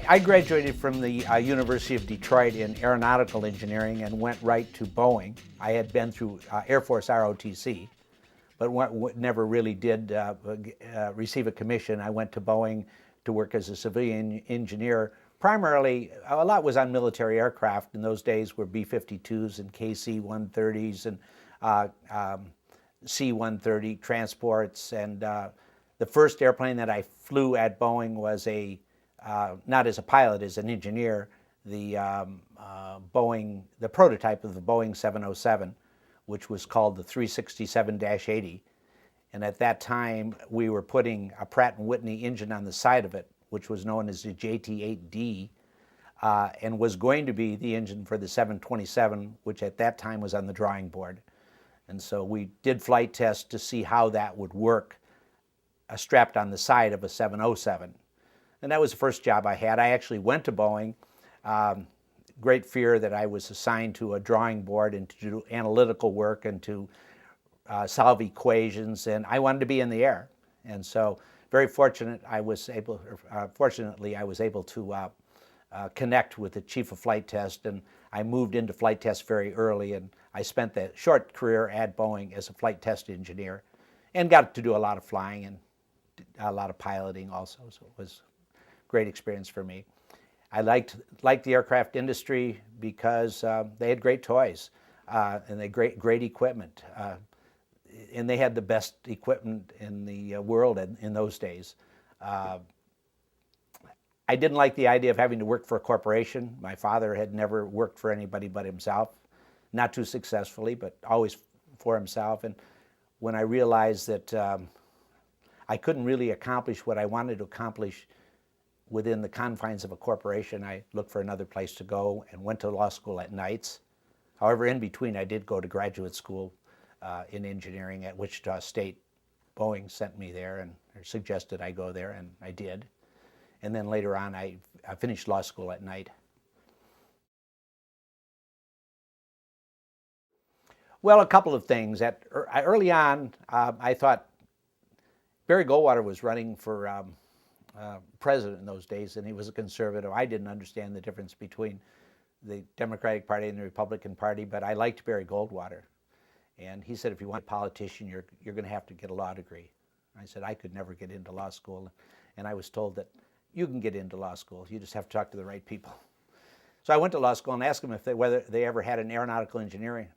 I graduated from the University of Detroit in aeronautical engineering and went right to Boeing. I had been through Air Force ROTC, but never really did receive a commission. I went to Boeing to work as a civilian engineer. Primarily, a lot was on military aircraft. In those days were B-52s and KC-130s and C-130 transports. And the first airplane that I flew at Boeing was not as a pilot, as an engineer, the prototype of the Boeing 707, which was called the 367-80. And at that time, we were putting a Pratt & Whitney engine on the side of it, which was known as the JT-8D, and was going to be the engine for the 727, which at that time was on the drawing board. And so we did flight tests to see how that would work, strapped on the side of a 707. And that was the first job I had. I actually went to Boeing. Great fear that I was assigned to a drawing board and to do analytical work and to solve equations, and I wanted to be in the air. And so very fortunately, I was able to connect with the chief of flight test, and I moved into flight test very early, and I spent that short career at Boeing as a flight test engineer and got to do a lot of flying and a lot of piloting also, so it was great experience for me. I liked the aircraft industry because they had great toys and they great equipment, and they had the best equipment in the world in those days. I didn't like the idea of having to work for a corporation. My father had never worked for anybody but himself, not too successfully, but always for himself. And when I realized that I couldn't really accomplish what I wanted to accomplish within the confines of a corporation, I looked for another place to go and went to law school at nights. However, in between, I did go to graduate school in engineering at Wichita State. Boeing sent me there and suggested I go there, and I did. And then later on, I finished law school at night. Well, a couple of things. Early on, I thought Barry Goldwater was running for president in those days, and he was a conservative. I didn't understand the difference between the Democratic Party and the Republican Party, but I liked Barry Goldwater. And he said, if you want a politician, you're going to have to get a law degree. I said, I could never get into law school. And I was told that you can get into law school. You just have to talk to the right people. So I went to law school and asked them whether they ever had an aeronautical engineering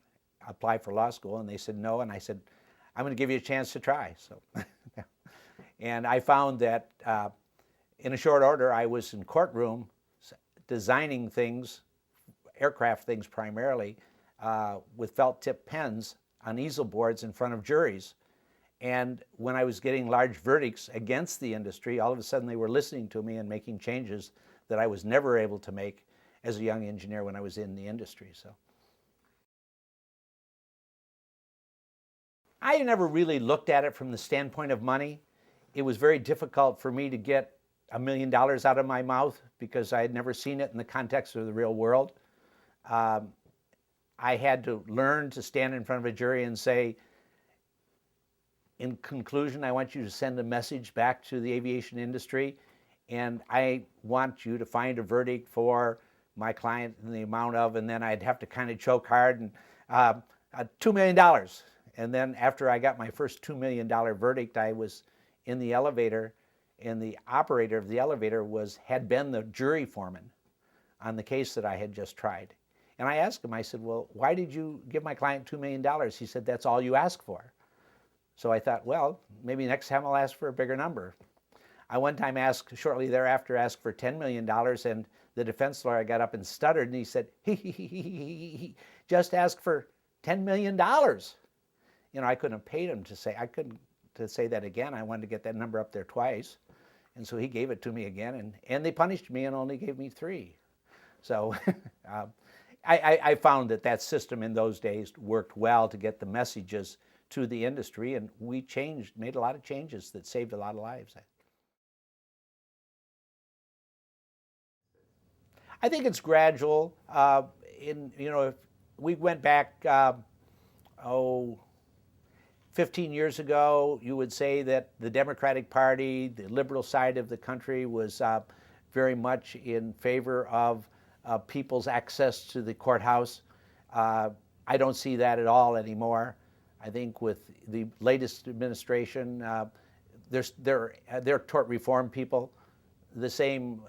apply for law school, and they said no. And I said, I'm going to give you a chance to try. So, and I found that in a short order, I was in courtroom designing things, aircraft things primarily, with felt-tip pens on easel boards in front of juries. And when I was getting large verdicts against the industry, all of a sudden they were listening to me and making changes that I was never able to make as a young engineer when I was in the industry. So I never really looked at it from the standpoint of money. It was very difficult for me to get $1 million out of my mouth because I had never seen it in the context of the real world. I had to learn to stand in front of a jury and say, in conclusion, I want you to send a message back to the aviation industry, and I want you to find a verdict for my client in the amount of, and then I'd have to kind of choke hard, and $2 million. And then after I got my first $2 million verdict, I was in the elevator, and the operator of the elevator had been the jury foreman on the case that I had just tried. And I asked him, I said, well, why did you give my client $2 million? He said, that's all you ask for. So I thought, well, maybe next time I'll ask for a bigger number. I one time shortly thereafter asked for $10 million, and the defense lawyer got up and stuttered, and he said, he just ask for $10 million. You know, I couldn't have paid him to say that again. I wanted to get that number up there twice. And so he gave it to me again, and they punished me and only gave me 3. So I found that system in those days worked well to get the messages to the industry, and we made a lot of changes that saved a lot of lives. I think it's gradual. If we went back, 15 years ago, you would say that the Democratic Party, the liberal side of the country, was very much in favor of people's access to the courthouse. I don't see that at all anymore. I think with the latest administration, they're tort reform people, the same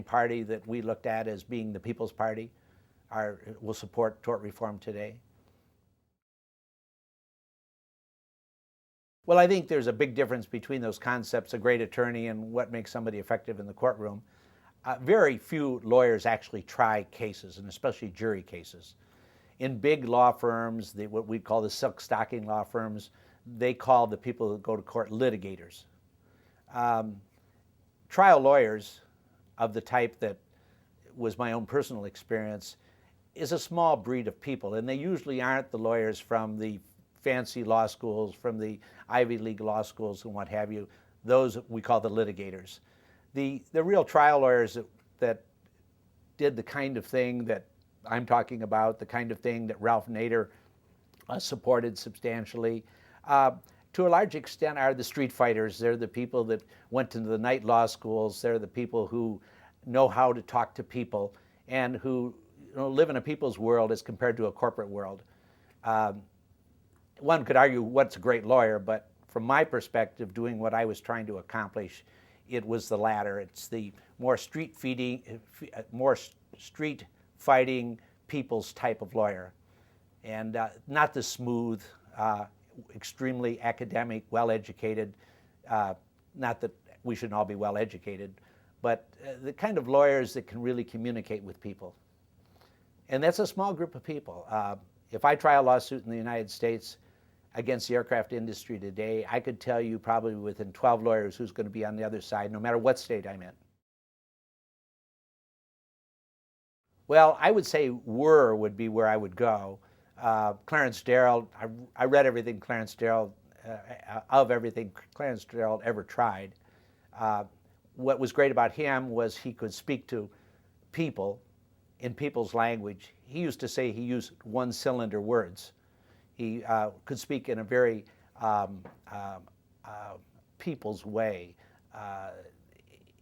party that we looked at as being the People's Party, will support tort reform today. Well, I think there's a big difference between those concepts, a great attorney and what makes somebody effective in the courtroom. Very few lawyers actually try cases, and especially jury cases. In big law firms, what we call the silk stocking law firms, they call the people who go to court litigators. Trial lawyers of the type that was my own personal experience is a small breed of people, and they usually aren't the lawyers from the fancy law schools, from the Ivy League law schools and what have you. Those we call the litigators. The real trial lawyers that did the kind of thing that I'm talking about, the kind of thing that Ralph Nader supported substantially, to a large extent are the street fighters. They're the people that went to the night law schools. They're the people who know how to talk to people and who live in a people's world as compared to a corporate world. One could argue what's a great lawyer, but from my perspective, doing what I was trying to accomplish, it was the latter. It's the more street fighting people's type of lawyer, and not the smooth, extremely academic, well-educated. Not that we shouldn't all be well-educated, but the kind of lawyers that can really communicate with people. And that's a small group of people. If I try a lawsuit in the United States against the aircraft industry today, I could tell you probably within 12 lawyers who's going to be on the other side, no matter what state I'm in. Well, I would say would be where I would go. Clarence Darrow, I read everything Clarence Darrow, everything Clarence Darrow ever tried. What was great about him was he could speak to people in people's language. He used to say he used one-cylinder words. He could speak in a very people's way.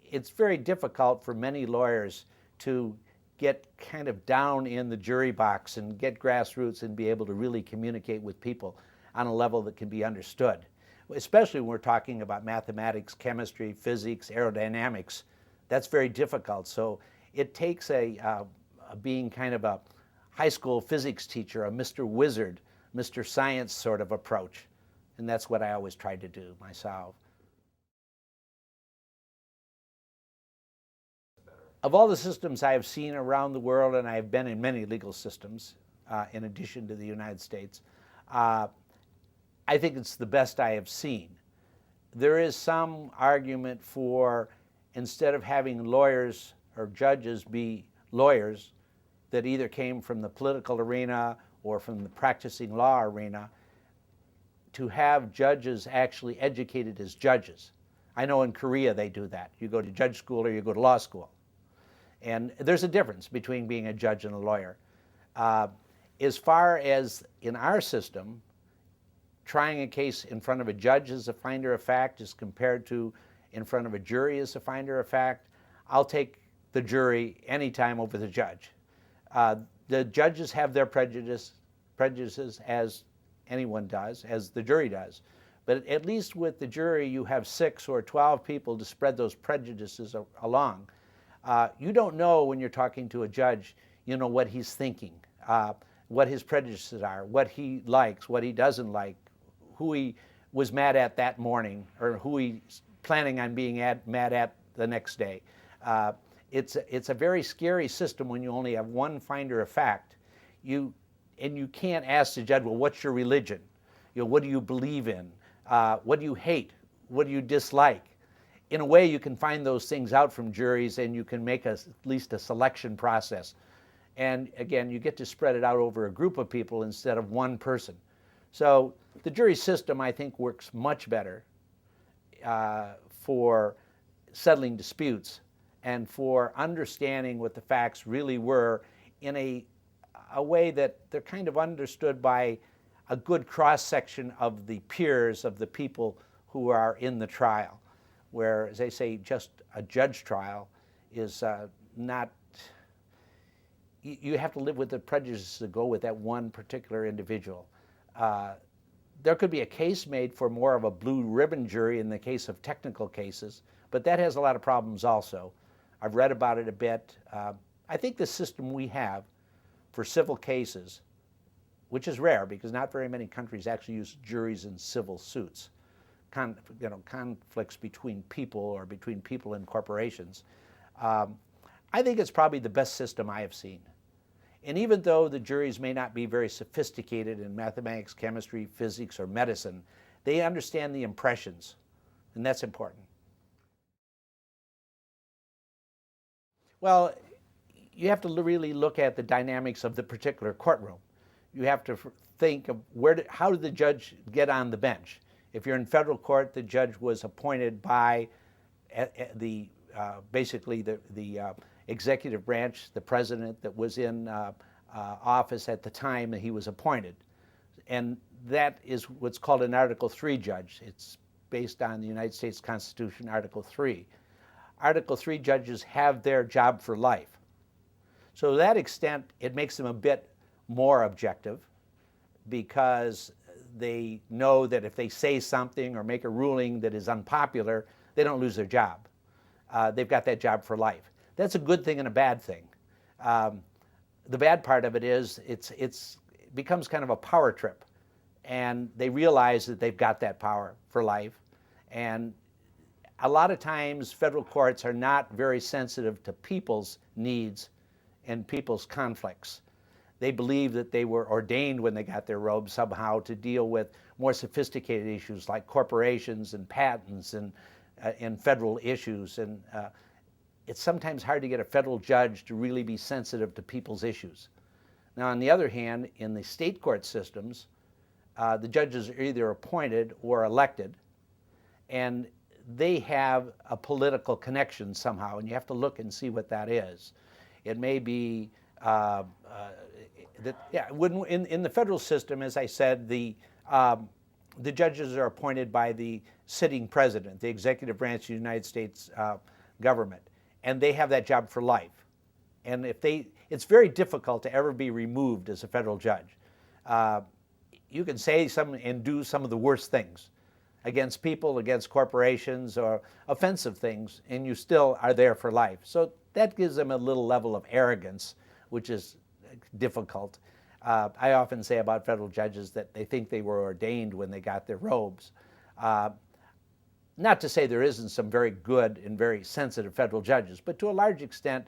It's very difficult for many lawyers to get kind of down in the jury box and get grassroots and be able to really communicate with people on a level that can be understood, especially when we're talking about mathematics, chemistry, physics, aerodynamics. That's very difficult. So it takes being kind of a high school physics teacher, a Mr. Wizard, Mr. Science sort of approach. And that's what I always tried to do myself. Of all the systems I have seen around the world, and I have been in many legal systems in addition to the United States, I think it's the best I have seen. There is some argument for, instead of having lawyers or judges be lawyers that either came from the political arena or from the practicing law arena, to have judges actually educated as judges. I know in Korea they do that. You go to judge school or you go to law school. And there's a difference between being a judge and a lawyer. As far as in our system, trying a case in front of a judge as a finder of fact as compared to in front of a jury as a finder of fact, I'll take the jury anytime over the judge. The judges have their prejudices as anyone does, as the jury does. But at least with the jury, you have 6 or 12 people to spread those prejudices along. You don't know when you're talking to a judge, what he's thinking, what his prejudices are, what he likes, what he doesn't like, who he was mad at that morning, or who he's planning on being mad at the next day. It's a very scary system when you only have one finder of fact. You can't ask the judge, well, what's your religion? What do you believe in? What do you hate? What do you dislike? In a way, you can find those things out from juries, and you can make at least a selection process. And again, you get to spread it out over a group of people instead of one person. So the jury system, I think, works much better for settling disputes and for understanding what the facts really were in a way that they're kind of understood by a good cross-section of the peers of the people who are in the trial. Where, as they say, just a judge trial is not, you have to live with the prejudices that go with that one particular individual. There could be a case made for more of a blue ribbon jury in the case of technical cases, but that has a lot of problems also. I've read about it a bit. I think the system we have for civil cases, which is rare because not very many countries actually use juries in civil suits, conflicts between people or between people and corporations. I think it's probably the best system I have seen. And even though the juries may not be very sophisticated in mathematics, chemistry, physics, or medicine, they understand the impressions, and that's important. Well, you have to really look at the dynamics of the particular courtroom. You have to think of how did the judge get on the bench? If you're in federal court, the judge was appointed by basically the executive branch, the president that was in office at the time that he was appointed. And that is what's called an Article III judge. It's based on the United States Constitution, Article III. Article III judges have their job for life. So to that extent, it makes them a bit more objective because they know that if they say something or make a ruling that is unpopular, they don't lose their job. They've got that job for life. That's a good thing and a bad thing. The bad part of it is it becomes kind of a power trip, and they realize that they've got that power for life. And a lot of times federal courts are not very sensitive to people's needs and people's conflicts. They believe that they were ordained when they got their robes somehow to deal with more sophisticated issues like corporations and patents and federal issues. And it's sometimes hard to get a federal judge to really be sensitive to people's issues. Now, on the other hand, in the state court systems, the judges are either appointed or elected, and they have a political connection somehow, and you have to look and see what that is. It may be in the federal system, as I said, the judges are appointed by the sitting president, the executive branch of the United States government, and they have that job for life. And it's very difficult to ever be removed as a federal judge. You can say some and do some of the worst things against people, against corporations, or offensive things, and you still are there for life. So that gives them a little level of arrogance, which is difficult. I often say about federal judges that they think they were ordained when they got their robes. Not to say there isn't some very good and very sensitive federal judges, but to a large extent,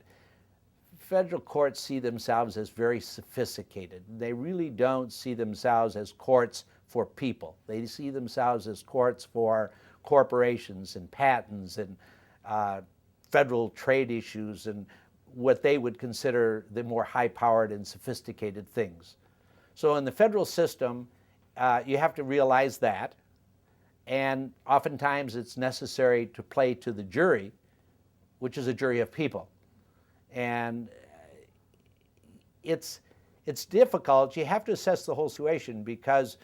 federal courts see themselves as very sophisticated. They really don't see themselves as courts for people. They see themselves as courts for corporations and patents and federal trade issues and what they would consider the more high-powered and sophisticated things. So in the federal system, you have to realize that, and oftentimes it's necessary to play to the jury, which is a jury of people. And it's difficult. You have to assess the whole situation because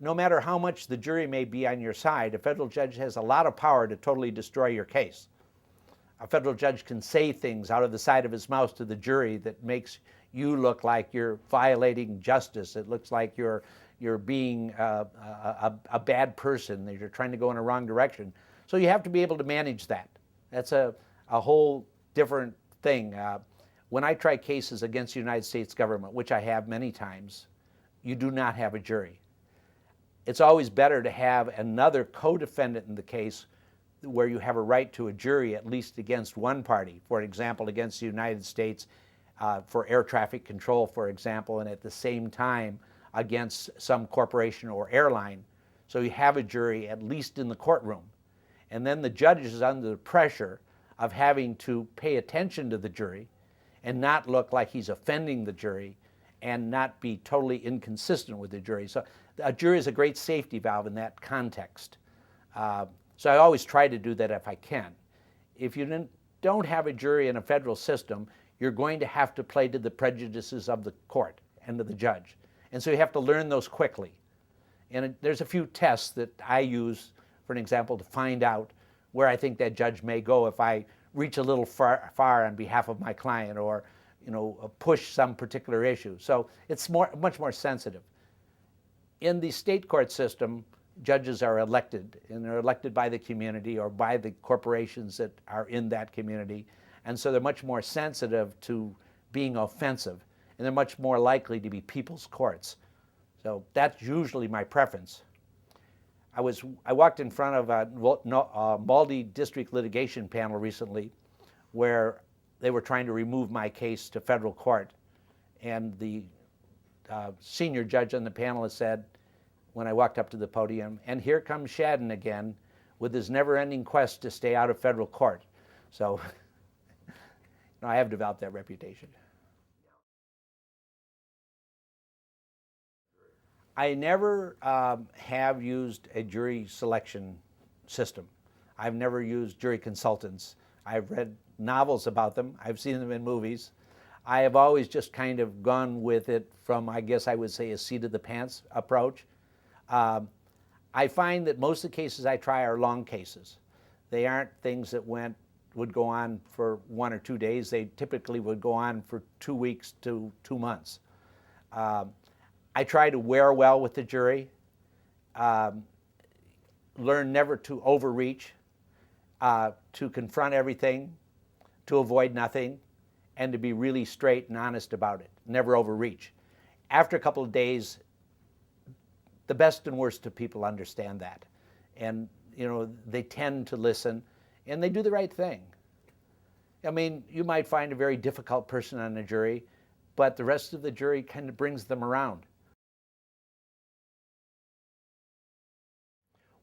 no matter how much the jury may be on your side, a federal judge has a lot of power to totally destroy your case. A federal judge can say things out of the side of his mouth to the jury that makes you look like you're violating justice. It looks like you're being a bad person, that you're trying to go in a wrong direction. So you have to be able to manage that. That's a whole different thing. When I try cases against the United States government, which I have many times, you do not have a jury. It's always better to have another co-defendant in the case where you have a right to a jury, at least against one party. For example, against the United States for air traffic control, for example, and at the same time against some corporation or airline. So you have a jury at least in the courtroom. And then the judge is under the pressure of having to pay attention to the jury and not look like he's offending the jury and not be totally inconsistent with the jury. So a jury is a great safety valve in that context. So I always try to do that if I can. If you don't have a jury in a federal system, you're going to have to play to the prejudices of the court and of the judge. And so you have to learn those quickly. And there's a few tests that I use, for an example, to find out where I think that judge may go if I reach a little far on behalf of my client, or push some particular issue. So it's much more sensitive. In the state court system, judges are elected, and they're elected by the community or by the corporations that are in that community. And so they're much more sensitive to being offensive, and they're much more likely to be people's courts. So that's usually my preference. I walked in front of a multi-district litigation panel recently where they were trying to remove my case to federal court. And the senior judge on the panel has said, when I walked up to the podium, and here comes Schaden again with his never-ending quest to stay out of federal court. So I have developed that reputation. I never have used a jury selection system. I've never used jury consultants. I've read novels about them. I've seen them in movies. I have always just kind of gone with it from, I guess I would say, a seat of the pants approach. I find that most of the cases I try are long cases. They aren't things that would go on for 1 or 2 days. They typically would go on for 2 weeks to 2 months. I try to wear well with the jury, learn never to overreach, to confront everything, to avoid nothing, and to be really straight and honest about it, never overreach. After a couple of days, the best and worst of people understand that. And they tend to listen, and they do the right thing. I mean, you might find a very difficult person on the jury, but the rest of the jury kind of brings them around.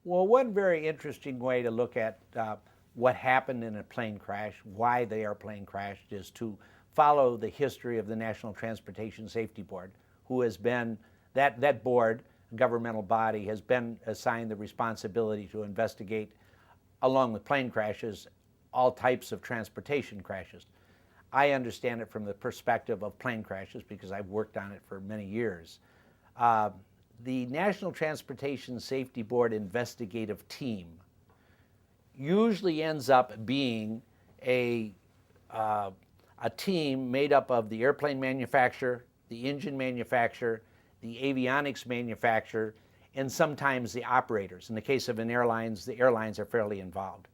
Well, one very interesting way to look at what happened in a plane crash, why the airplane crashed, is to follow the history of the National Transportation Safety Board, who has been, that board, a governmental body, has been assigned the responsibility to investigate, along with plane crashes, all types of transportation crashes. I understand it from the perspective of plane crashes because I've worked on it for many years. The National Transportation Safety Board investigative team usually ends up being a team made up of the airplane manufacturer, the engine manufacturer, the avionics manufacturer, and sometimes the operators. In the case of the airlines are fairly involved.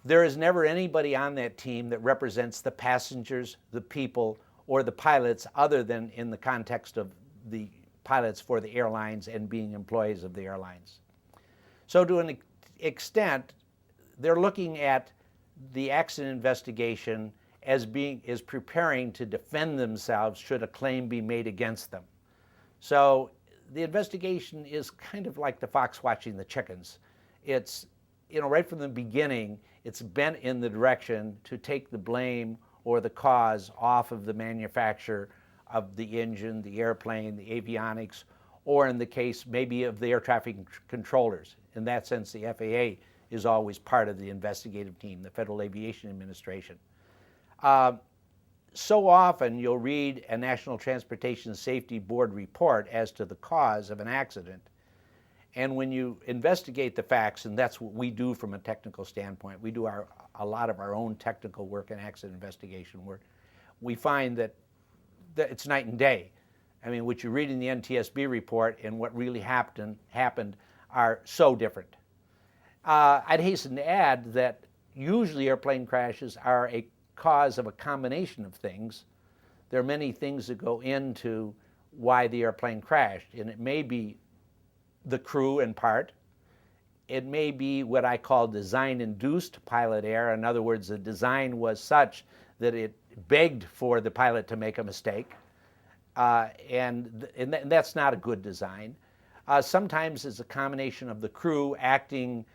There is never anybody on that team that represents the passengers, the people, or the pilots other than in the context of the pilots for the airlines and being employees of the airlines. So to an extent, they're looking at the accident investigation as preparing to defend themselves should a claim be made against them. So the investigation is kind of like the fox watching the chickens. It's, right from the beginning, it's bent in the direction to take the blame or the cause off of the manufacturer of the engine, the airplane, the avionics, or in the case maybe of the air traffic controllers. In that sense, the FAA is always part of the investigative team, the Federal Aviation Administration. So often you'll read a National Transportation Safety Board report as to the cause of an accident, and when you investigate the facts, and that's what we do from a technical standpoint, we do a lot of our own technical work and accident investigation work, we find that it's night and day. I mean, what you read in the NTSB report and what really happened are so different. I'd hasten to add that usually airplane crashes are a cause of a combination of things. There are many things that go into why the airplane crashed, and it may be the crew in part. It may be what I call design-induced pilot error. In other words, the design was such that it begged for the pilot to make a mistake, and that's not a good design. Sometimes it's a combination of the crew acting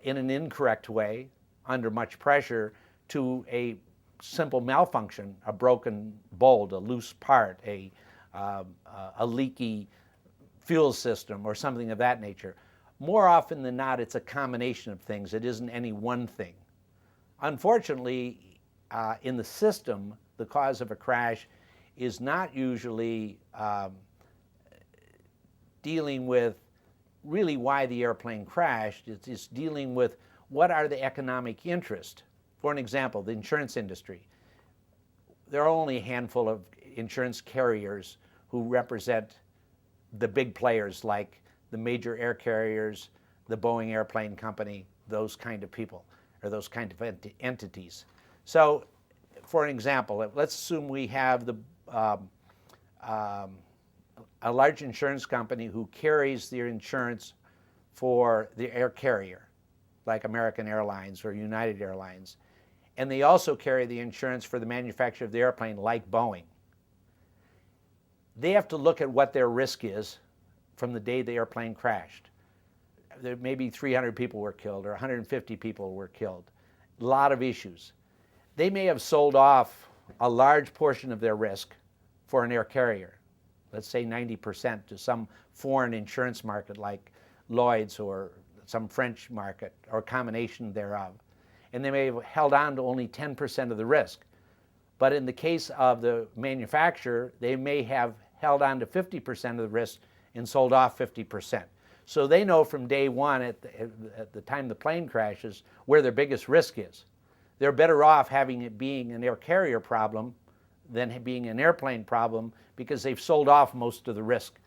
in an incorrect way under much pressure to a simple malfunction, a broken bolt, a loose part, a leaky fuel system, or something of that nature. More often than not, it's a combination of things. It isn't any one thing. Unfortunately, in the system, the cause of a crash is not usually dealing with really why the airplane crashed. It's dealing with what are the economic interests For an example, the insurance industry. There are only a handful of insurance carriers who represent the big players like the major air carriers, the Boeing Airplane Company, those kind of people, or those kind of entities. So, for an example, let's assume we have a large insurance company who carries their insurance for the air carrier, like American Airlines or United Airlines. And they also carry the insurance for the manufacturer of the airplane, like Boeing. They have to look at what their risk is from the day the airplane crashed. There maybe 300 people were killed or 150 people were killed. A lot of issues. They may have sold off a large portion of their risk for an air carrier, let's say 90%, to some foreign insurance market like Lloyd's or some French market or a combination thereof. And they may have held on to only 10% of the risk. But in the case of the manufacturer, they may have held on to 50% of the risk and sold off 50%. So they know from day one at the time the plane crashes where their biggest risk is. They're better off having it being an air carrier problem than being an airplane problem because they've sold off most of the risk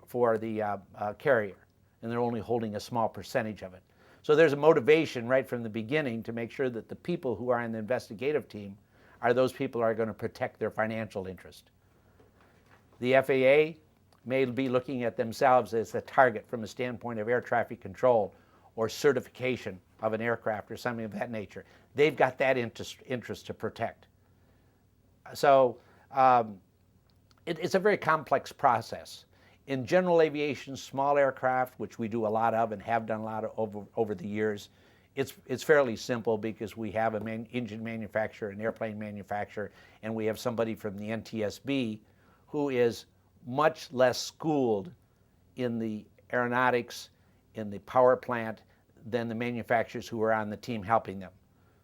for the carrier, and they're only holding a small percentage of it. So there's a motivation right from the beginning to make sure that the people who are on the investigative team are those people who are going to protect their financial interest. The FAA may be looking at themselves as a target from a standpoint of air traffic control or certification of an aircraft or something of that nature. They've got that interest to protect. So it's a very complex process. In general aviation, small aircraft, which we do a lot of and have done a lot of over the years, it's fairly simple because we have an engine manufacturer, an airplane manufacturer, and we have somebody from the NTSB who is much less schooled in the aeronautics, in the power plant, than the manufacturers who are on the team helping them.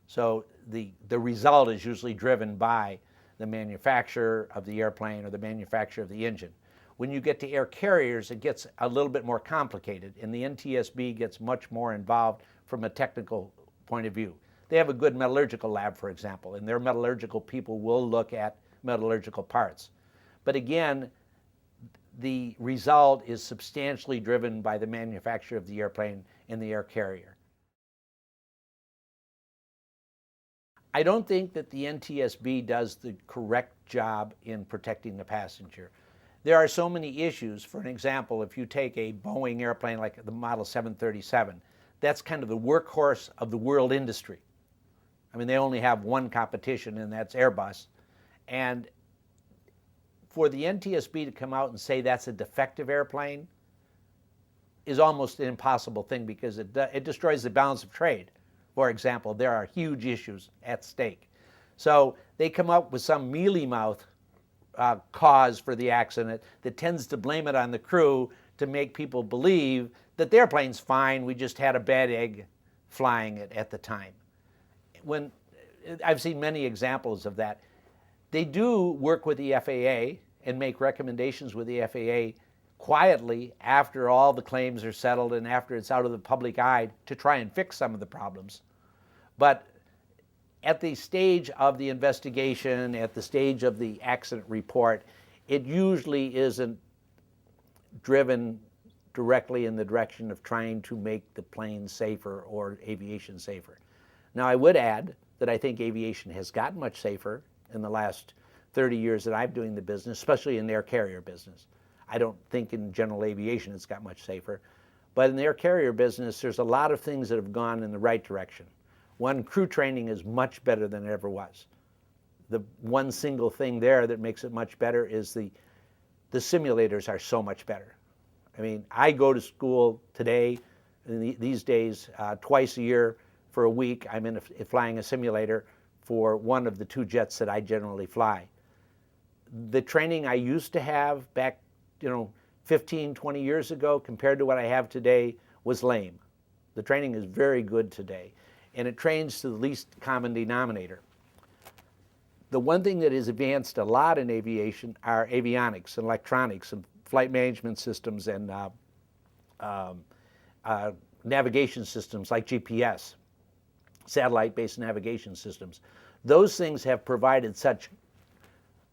So the result is usually driven by the manufacturer of the airplane or the manufacturer of the engine. When you get to air carriers, it gets a little bit more complicated, and the NTSB gets much more involved from a technical point of view. They have a good metallurgical lab, for example, and their metallurgical people will look at metallurgical parts. But again, the result is substantially driven by the manufacturer of the airplane and the air carrier. I don't think that the NTSB does the correct job in protecting the passenger. There are so many issues. For an example, if you take a Boeing airplane like the model 737, that's kind of the workhorse of the world industry. I mean, they only have one competition, and that's Airbus. And for the NTSB to come out and say that's a defective airplane is almost an impossible thing because it destroys the balance of trade. For example, there are huge issues at stake. So they come up with some mealy-mouth cause for the accident that tends to blame it on the crew to make people believe that the airplane's fine, we just had a bad egg flying it at the time. When I've seen many examples of that. They do work with the FAA and make recommendations with the FAA quietly after all the claims are settled and after it's out of the public eye to try and fix some of the problems. But at the stage of the investigation, at the stage of the accident report, it usually isn't driven directly in the direction of trying to make the plane safer or aviation safer. Now, I would add that I think aviation has gotten much safer in the last 30 years that I'm doing the business, especially in the air carrier business. I don't think in general aviation it's got much safer. But in the air carrier business, there's a lot of things that have gone in the right direction. One, crew training is much better than it ever was. The one single thing there that makes it much better is the simulators are so much better. I mean, I go to school today, these days, twice a year for a week. I'm flying a simulator for one of the two jets that I generally fly. The training I used to have back, 15, 20 years ago compared to what I have today was lame. The training is very good today, and it trains to the least common denominator. The one thing that is advanced a lot in aviation are avionics and electronics and flight management systems and navigation systems like GPS. satellite-based navigation systems. Those things have provided such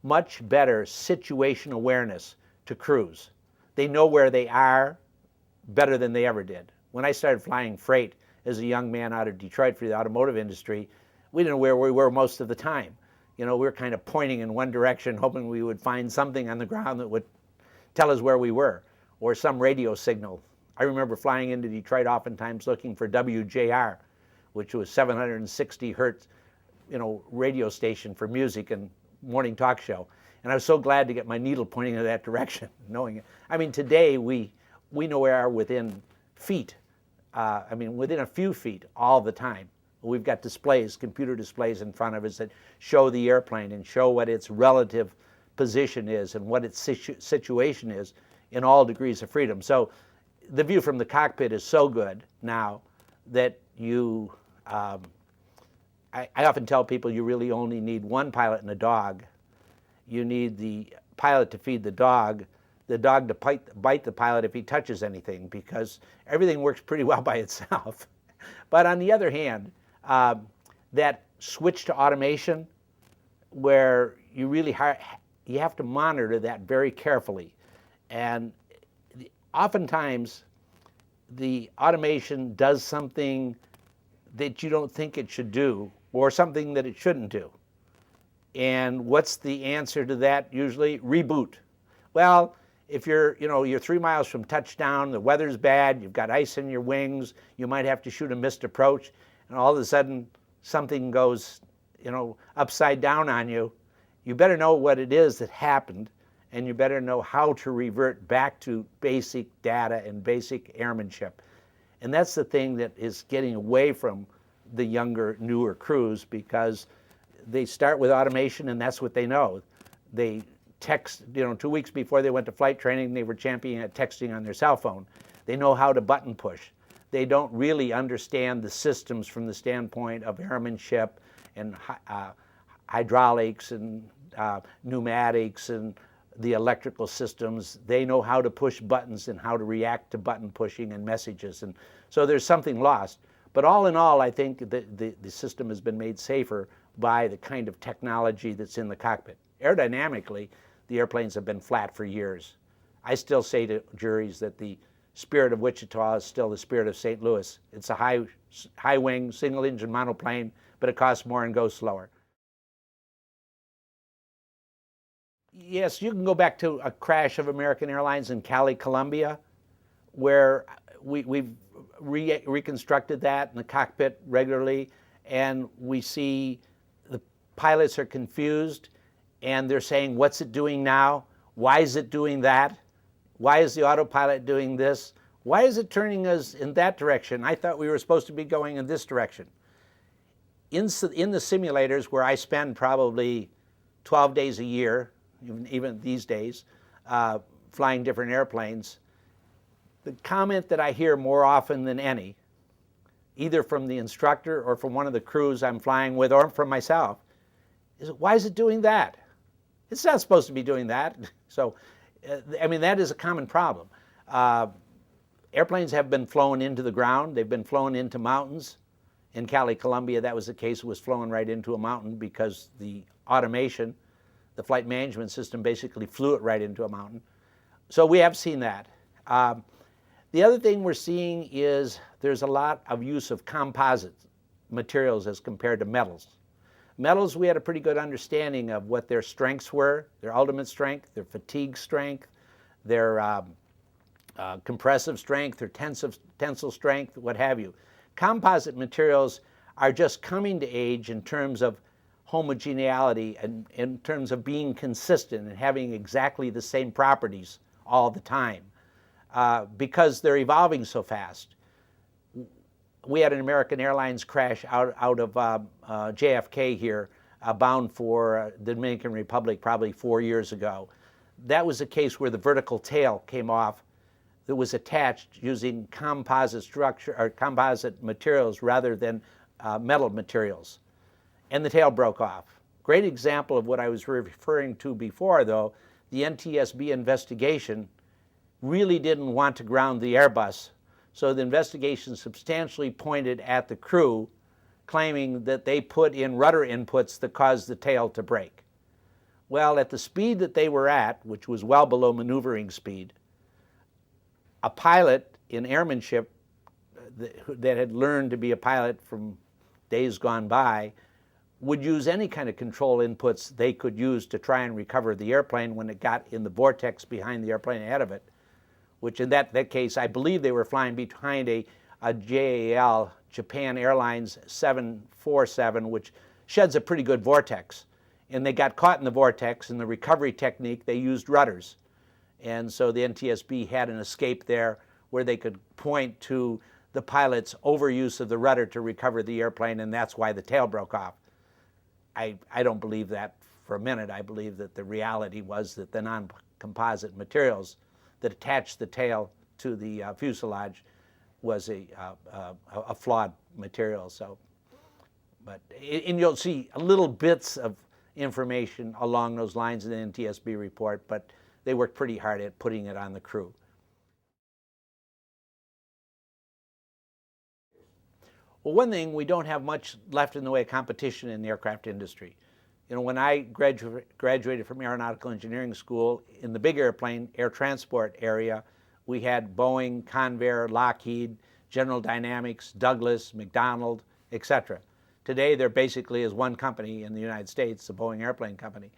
much better situation awareness to crews. They know where they are better than they ever did. When I started flying freight as a young man out of Detroit for the automotive industry, we didn't know where we were most of the time. You know, we were kind of pointing in one direction, hoping we would find something on the ground that would tell us where we were, or some radio signal. I remember flying into Detroit oftentimes looking for WJR, which was 760 hertz, you know, radio station for music and morning talk show. And I was so glad to get my needle pointing in that direction, knowing it. I mean, today we know where we are within feet. Within a few feet all the time. We've got displays, computer displays in front of us that show the airplane and show what its relative position is and what its situation is in all degrees of freedom. So the view from the cockpit is so good now that you, I often tell people you really only need one pilot and a dog. You need the pilot to feed the dog to bite the pilot if he touches anything, because everything works pretty well by itself. But on the other hand, that switch to automation, where you really you have to monitor that very carefully. And oftentimes, the automation does something that you don't think it should do, or something that it shouldn't do. And what's the answer to that usually? Reboot. Well, if you're 3 miles from touchdown, the weather's bad, you've got ice in your wings, you might have to shoot a missed approach, and all of a sudden something goes, upside down on you. You better know what it is that happened, and you better know how to revert back to basic data and basic airmanship. And that's the thing that is getting away from the younger, newer crews, because they start with automation and that's what they know. They text, 2 weeks before they went to flight training, they were championing at texting on their cell phone. They know how to button push. They don't really understand the systems from the standpoint of airmanship and hydraulics and pneumatics and the electrical systems. They know how to push buttons and how to react to button pushing and messages. And so there's something lost. But all in all, I think the system has been made safer by the kind of technology that's in the cockpit. Aerodynamically, the airplanes have been flat for years. I still say to juries that the spirit of Wichita is still the spirit of St. Louis. It's a high wing, single engine monoplane, but it costs more and goes slower. Yes, you can go back to a crash of American Airlines in Cali, Colombia, where we've reconstructed that in the cockpit regularly, and we see the pilots are confused, and they're saying, what's it doing now? Why is it doing that? Why is the autopilot doing this? Why is it turning us in that direction? I thought we were supposed to be going in this direction. In the simulators, where I spend probably 12 days a year, even these days, flying different airplanes, the comment that I hear more often than any, either from the instructor or from one of the crews I'm flying with or from myself, is, why is it doing that? It's not supposed to be doing that. So, that is a common problem. Airplanes have been flown into the ground. They've been flown into mountains. In Cali, Colombia, that was the case. It was flown right into a mountain because the automation, the flight management system, basically flew it right into a mountain. So we have seen that. The other thing we're seeing is there's a lot of use of composite materials as compared to metals. Metals, we had a pretty good understanding of what their strengths were, their ultimate strength, their fatigue strength, their compressive strength, their tensile strength, what have you. Composite materials are just coming to age in terms of homogeneity and in terms of being consistent and having exactly the same properties all the time, because they're evolving so fast. We had an American Airlines crash out of JFK here, bound for the Dominican Republic probably 4 years ago. That was a case where the vertical tail came off that was attached using composite structure or composite materials rather than metal materials, and the tail broke off. Great example of what I was referring to before, though. The NTSB investigation really didn't want to ground the Airbus, so the investigation substantially pointed at the crew claiming that they put in rudder inputs that caused the tail to break. Well, at the speed that they were at, which was well below maneuvering speed, a pilot in airmanship that had learned to be a pilot from days gone by would use any kind of control inputs they could use to try and recover the airplane when it got in the vortex behind the airplane ahead of it, which in that case, I believe they were flying behind a JAL, Japan Airlines 747, which sheds a pretty good vortex. And they got caught in the vortex. In the recovery technique, they used rudders. And so the NTSB had an escape there where they could point to the pilot's overuse of the rudder to recover the airplane, and that's why the tail broke off. I don't believe that for a minute. I believe that the reality was that the non-composite materials that attached the tail to the fuselage was a flawed material. So, and you'll see little bits of information along those lines in the NTSB report, but they worked pretty hard at putting it on the crew. Well, one thing, we don't have much left in the way of competition in the aircraft industry. You know, when I graduated from aeronautical engineering school, in the big airplane, air transport area, we had Boeing, Convair, Lockheed, General Dynamics, Douglas, McDonnell, etc. Today, there basically is one company in the United States, the Boeing Airplane Company.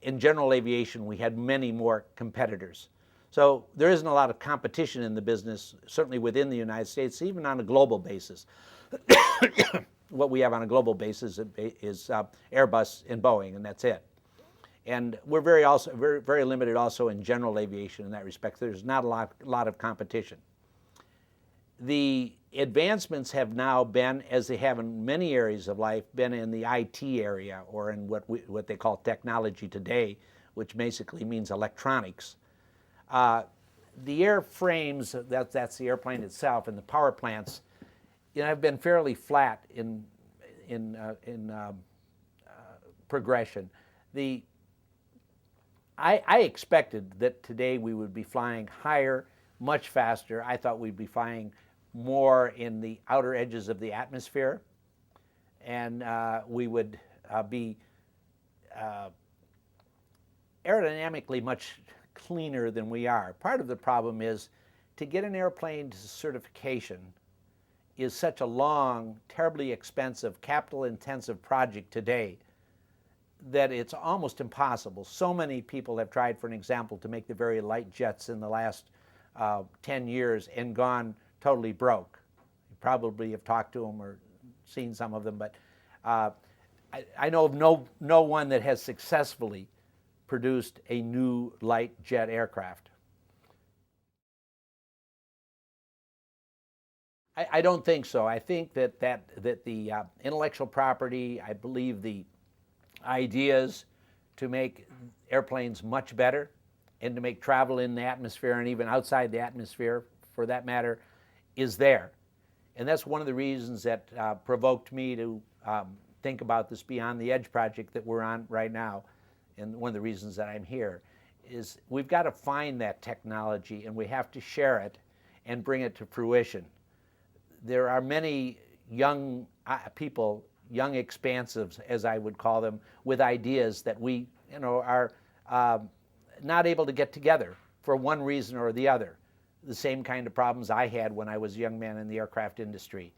In general aviation, we had many more competitors. So there isn't a lot of competition in the business, certainly within the United States, even on a global basis. What we have on a global basis is Airbus and Boeing, and that's it. And we're very limited also in general aviation in that respect. There's not a lot of competition. The advancements have now been, as they have in many areas of life, been in the IT area, or in what they call technology today, which basically means electronics. The airframes, that's the airplane itself, and the power plants, you know, have been fairly flat in progression. I expected that today we would be flying higher, much faster. I thought we'd be flying more in the outer edges of the atmosphere, and we would be aerodynamically much cleaner than we are. Part of the problem is to get an airplane to certification is such a long, terribly expensive, capital-intensive project today that it's almost impossible. So many people have tried, for an example, to make the very light jets in the last 10 years and gone totally broke. You probably have talked to them or seen some of them, but I know of no one that has successfully produced a new light jet aircraft. I don't think so. I think that the intellectual property, I believe the ideas to make airplanes much better and to make travel in the atmosphere and even outside the atmosphere, for that matter, is there. And that's one of the reasons that provoked me to think about this Beyond the Edge project that we're on right now. And one of the reasons that I'm here is we've got to find that technology, and we have to share it and bring it to fruition. There are many young people, young expansives, as I would call them, with ideas that we, are not able to get together for one reason or the other. The same kind of problems I had when I was a young man in the aircraft industry.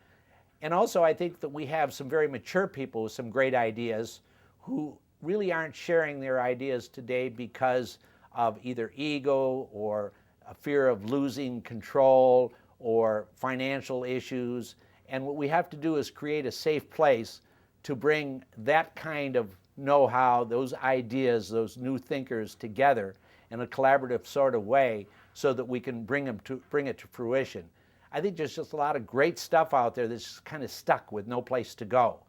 And also, I think that we have some very mature people with some great ideas who really aren't sharing their ideas today because of either ego or a fear of losing control or financial issues. And what we have to do is create a safe place to bring that kind of know-how, those ideas, those new thinkers together in a collaborative sort of way so that we can bring it to fruition. I think there's just a lot of great stuff out there that's kind of stuck with no place to go.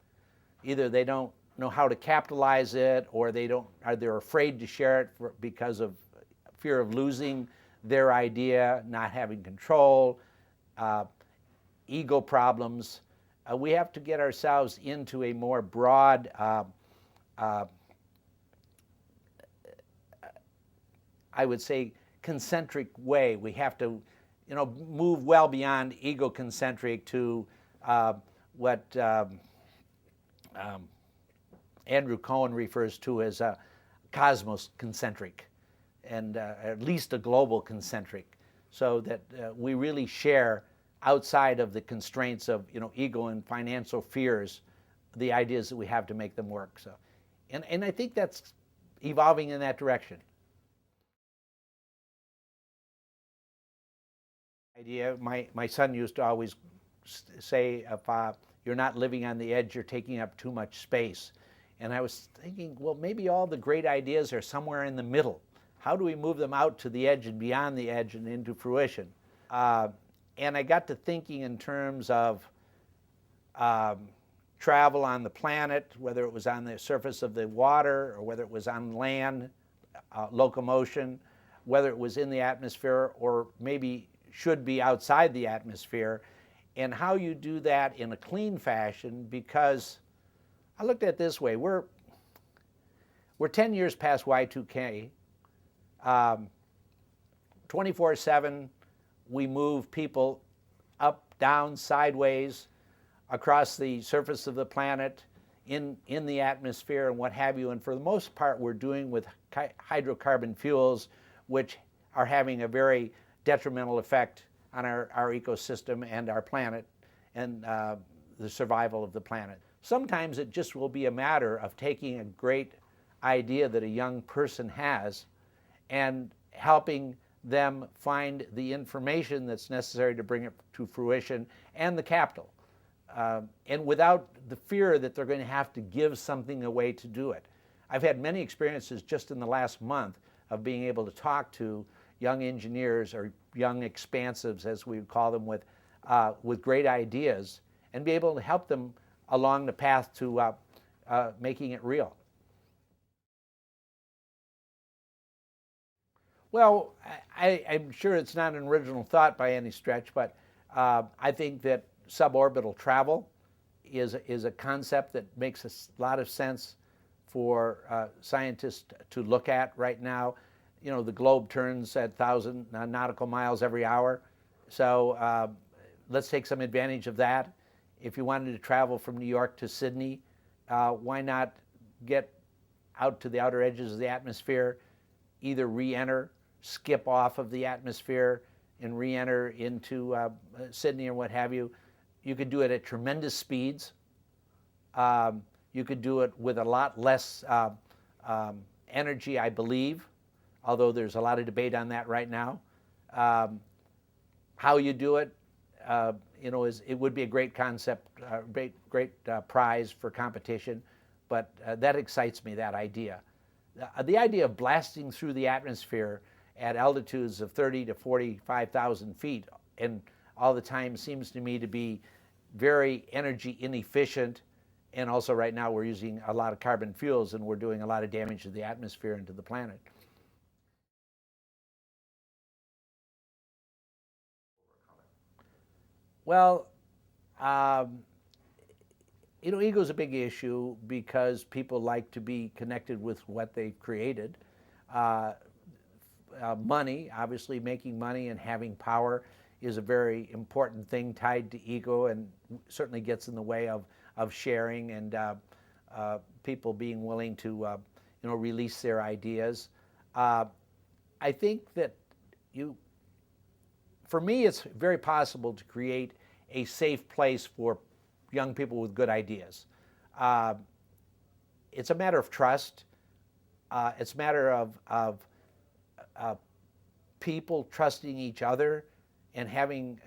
Either they don't know how to capitalize it, or they're afraid to share it because of fear of losing their idea, not having control, ego problems. We have to get ourselves into a more broad, I would say, concentric way. We have to, move well beyond ego-concentric to what Andrew Cohen refers to as a cosmos concentric, and at least a global concentric, so that we really share outside of the constraints of ego and financial fears, the ideas that we have to make them work. So, and I think that's evolving in that direction. Idea. My son used to always say, if you're not living on the edge, you're taking up too much space. And I was thinking, well, maybe all the great ideas are somewhere in the middle. How do we move them out to the edge and beyond the edge and into fruition? And I got to thinking in terms of travel on the planet, whether it was on the surface of the water or whether it was on land, locomotion, whether it was in the atmosphere or maybe should be outside the atmosphere, and how you do that in a clean fashion, because I looked at it this way. We're 10 years past Y2K. 24/7, we move people up, down, sideways, across the surface of the planet, in the atmosphere and what have you. And for the most part, we're doing with hydrocarbon fuels, which are having a very detrimental effect on our ecosystem and our planet and the survival of the planet. Sometimes it just will be a matter of taking a great idea that a young person has and helping them find the information that's necessary to bring it to fruition and the capital. And without the fear that they're going to have to give something away to do it. I've had many experiences just in the last month of being able to talk to young engineers or young expansives, as we would call them, with great ideas, and be able to help them along the path to making it real. Well, I'm sure it's not an original thought by any stretch, but I think that suborbital travel is a concept that makes a lot of sense for scientists to look at right now. The globe turns at 1,000 nautical miles every hour, so let's take some advantage of that. If you wanted to travel from New York to Sydney, why not get out to the outer edges of the atmosphere, either re-enter, skip off of the atmosphere and re-enter into Sydney or what have you. You could do it at tremendous speeds. You could do it with a lot less energy, I believe, although there's a lot of debate on that right now. How you do it, it would be a great concept, great prize for competition, but that excites me, that idea. The idea of blasting through the atmosphere at altitudes of 30 to 45,000 feet and all the time seems to me to be very energy inefficient, and also right now we're using a lot of carbon fuels and we're doing a lot of damage to the atmosphere and to the planet. Well, ego is a big issue because people like to be connected with what they've created. Money, obviously making money and having power is a very important thing tied to ego, and certainly gets in the way of sharing and people being willing to release their ideas. I think that for me, it's very possible to create a safe place for young people with good ideas. It's a matter of trust. It's a matter of people trusting each other and having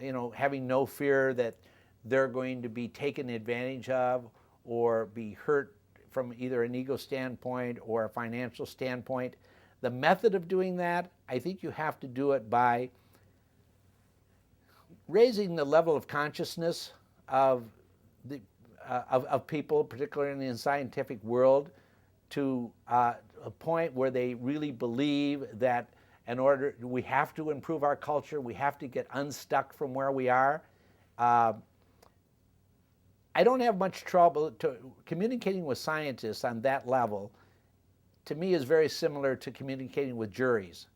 no fear that they're going to be taken advantage of or be hurt from either an ego standpoint or a financial standpoint. The method of doing that, I think you have to do it by raising the level of consciousness of people, particularly in the scientific world, to a point where they really believe that we have to improve our culture, we have to get unstuck from where we are. I don't have much trouble communicating with scientists on that level. To me, is very similar to communicating with juries.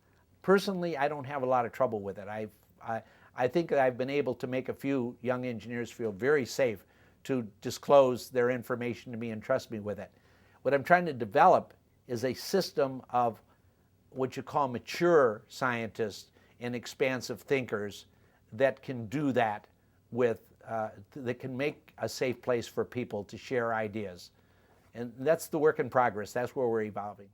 Personally, I don't have a lot of trouble with it. I think that I've been able to make a few young engineers feel very safe to disclose their information to me and trust me with it. What I'm trying to develop is a system of what you call mature scientists and expansive thinkers that can do that that can make a safe place for people to share ideas. And that's the work in progress. That's where we're evolving.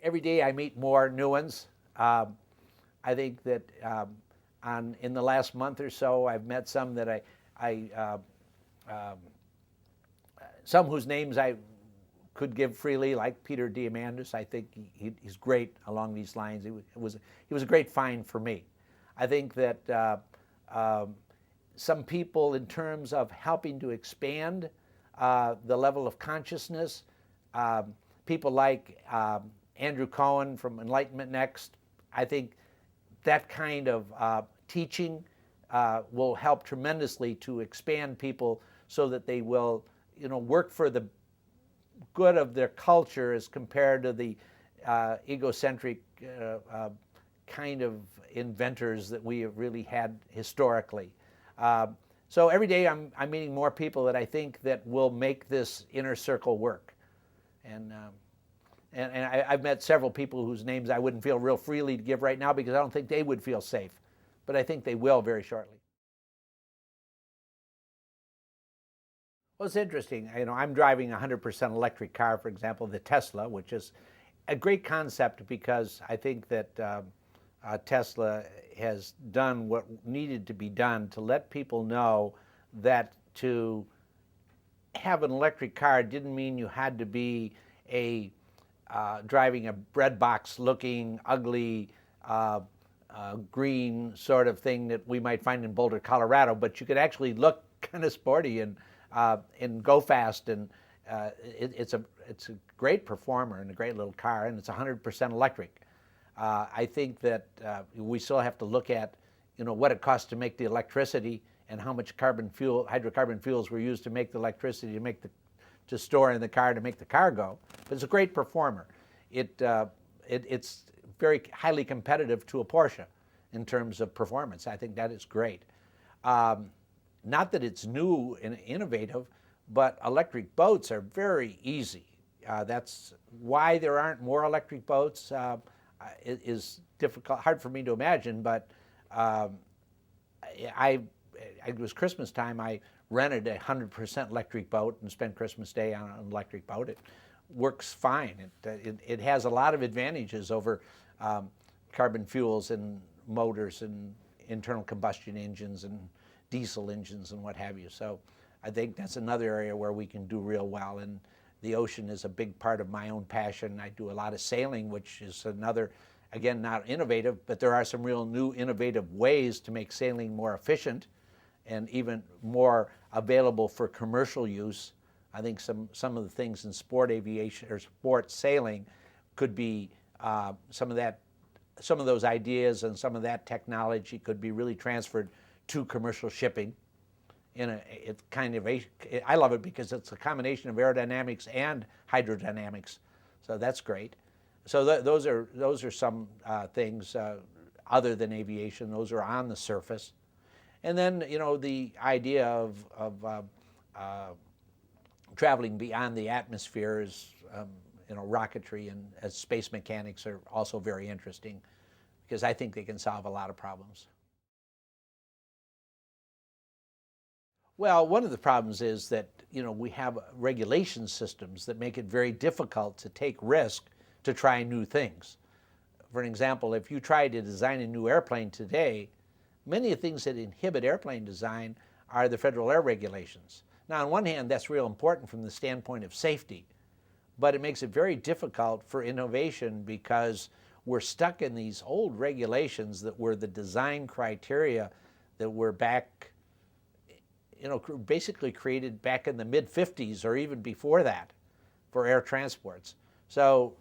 Every day I meet more new ones. I think that in the last month or so, I've met some that some whose names I could give freely, like Peter Diamandis. I think he's great along these lines. He was a great find for me. I think that some people, in terms of helping to expand the level of consciousness, people like Andrew Cohen from Enlightenment Next, I think that kind of teaching will help tremendously to expand people so that they will, work for the good of their culture as compared to the egocentric kind of inventors that we have really had historically. So every day I'm meeting more people that I think that will make this inner circle work. And I've met several people whose names I wouldn't feel real freely to give right now because I don't think they would feel safe. But I think they will very shortly. Well, it's interesting. I'm driving a 100% electric car, for example, the Tesla, which is a great concept because I think that Tesla has done what needed to be done to let people know that to have an electric car didn't mean you had to be driving a bread box looking ugly green sort of thing that we might find in Boulder, Colorado, but you could actually look kind of sporty and go fast, and it's a great performer and a great little car, and it's 100% electric. I think that we still have to look at what it costs to make the electricity and how much hydrocarbon fuels were used to make the electricity to store in the car to make the car go. But it's a great performer. It's very highly competitive to a Porsche in terms of performance. I think that is great. Not that it's new and innovative, but electric boats are very easy. That's why there aren't more electric boats. It is difficult, hard for me to imagine, but it was Christmas time. I rented a 100% electric boat and spent Christmas Day on an electric boat. It works fine. It has a lot of advantages over carbon fuels and motors and internal combustion engines and diesel engines and what have you. So I think that's another area where we can do real well. And the ocean is a big part of my own passion. I do a lot of sailing, which is another, again, not innovative, but there are some real new innovative ways to make sailing more efficient and even more available for commercial use. I think some of the things in sport aviation or sport sailing could be some of those ideas and some of that technology could be really transferred to commercial shipping. I love it because it's a combination of aerodynamics and hydrodynamics, so that's great. So those are some things other than aviation. Those are on the surface, and then the idea of traveling beyond the atmosphere is rocketry and space mechanics are also very interesting because I think they can solve a lot of problems. Well, one of the problems is that we have regulation systems that make it very difficult to take risk to try new things. For an example, if you try to design a new airplane today, many of the things that inhibit airplane design are the federal air regulations. Now, on one hand, that's real important from the standpoint of safety, but it makes it very difficult for innovation because we're stuck in these old regulations that were the design criteria that were back basically created back in the mid-50s or even before that for air transports. So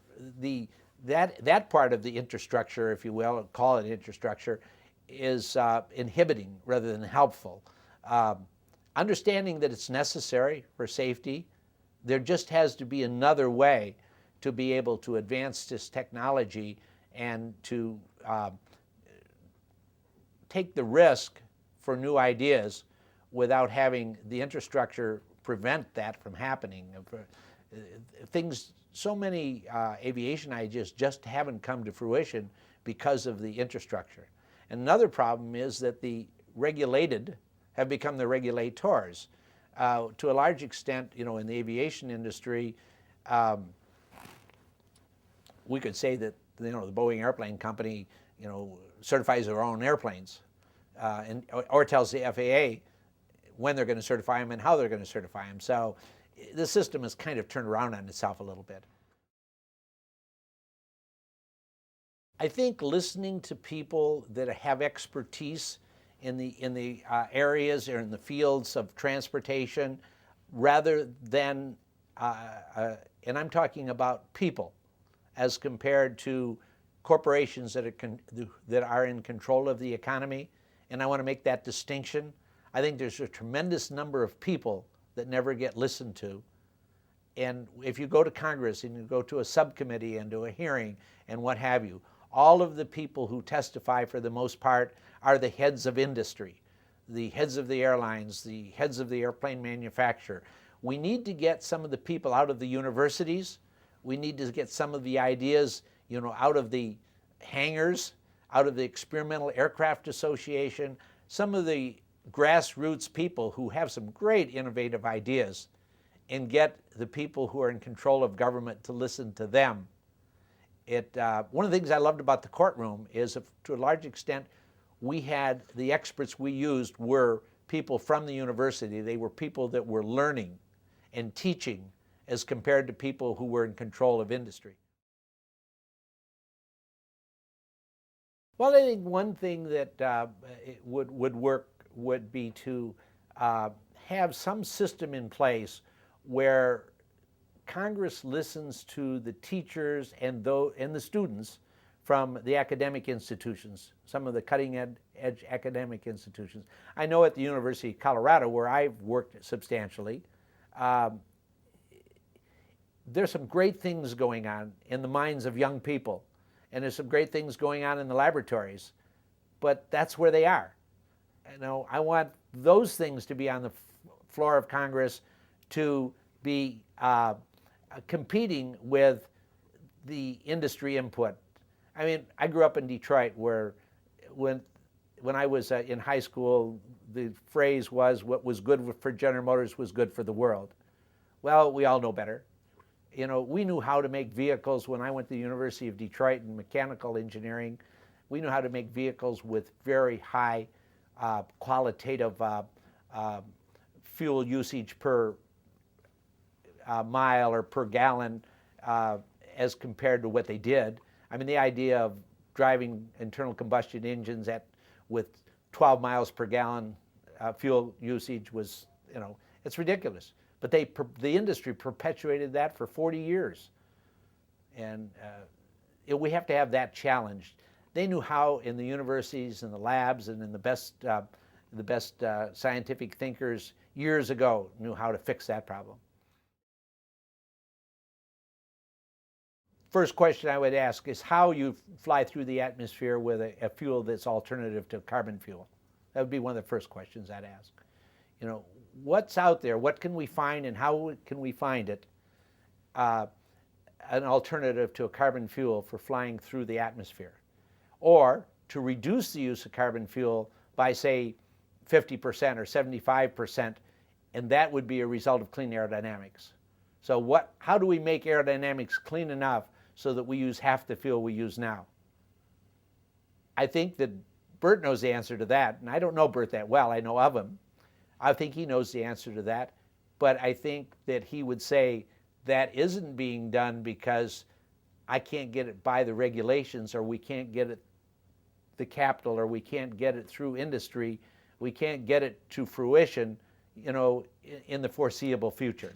that part of the infrastructure, if you will, call it infrastructure, is inhibiting rather than helpful. Understanding that it's necessary for safety, there just has to be another way to be able to advance this technology and to take the risk for new ideas without having the infrastructure prevent that from happening. Things, so many aviation ideas just haven't come to fruition because of the infrastructure. And another problem is that the regulated have become the regulators. To a large extent, in the aviation industry, we could say that the Boeing Airplane Company, certifies their own airplanes, or tells the FAA when they're going to certify them and how they're going to certify them. So the system has kind of turned around on itself a little bit. I think listening to people that have expertise in the areas or in the fields of transportation, rather than, and I'm talking about people, as compared to corporations that are in control of the economy, and I want to make that distinction. I think there's a tremendous number of people that never get listened to. And if you go to Congress and you go to a subcommittee and to a hearing and what have you, all of the people who testify for the most part are the heads of industry, the heads of the airlines, the heads of the airplane manufacturer. We need to get some of the people out of the universities. We need to get some of the ideas, out of the hangars, out of the Experimental Aircraft Association, some of the grassroots people who have some great innovative ideas, and get the people who are in control of government to listen to them. One of the things I loved about the courtroom is, to a large extent, the experts we used were people from the university. They were people that were learning and teaching as compared to people who were in control of industry. Well, I think one thing that would work would be to have some system in place where Congress listens to the teachers and the students from the academic institutions, some of the cutting-edge academic institutions. I know at the University of Colorado, where I've worked substantially, there's some great things going on in the minds of young people, and there's some great things going on in the laboratories, but that's where they are. I want those things to be on the floor of Congress, to be competing with the industry input. I mean, I grew up in Detroit, where when I was in high school, the phrase was, what was good for General Motors was good for the world. Well, we all know better. We knew how to make vehicles when I went to the University of Detroit in mechanical engineering. We knew how to make vehicles with very high qualitative fuel usage per mile or per gallon as compared to what they did. I mean, the idea of driving internal combustion engines with 12 miles per gallon fuel usage was, it's ridiculous. But the industry perpetuated that for 40 years. And we have to have that challenged. They knew how in the universities and the labs and in the best scientific thinkers years ago knew how to fix that problem. First question I would ask is how you fly through the atmosphere with a fuel that's alternative to carbon fuel. That would be one of the first questions I'd ask. What's out there? What can we find, and how can we find it? An alternative to a carbon fuel for flying through the atmosphere, or to reduce the use of carbon fuel by, say, 50% or 75%, and that would be a result of clean aerodynamics. So how do we make aerodynamics clean enough so that we use half the fuel we use now? I think that Bert knows the answer to that, and I don't know Bert that well. I know of him. I think he knows the answer to that, but I think that he would say that isn't being done because I can't get it by the regulations, or we can't get it the capital, or we can't get it through industry. We can't get it to fruition, in the foreseeable future.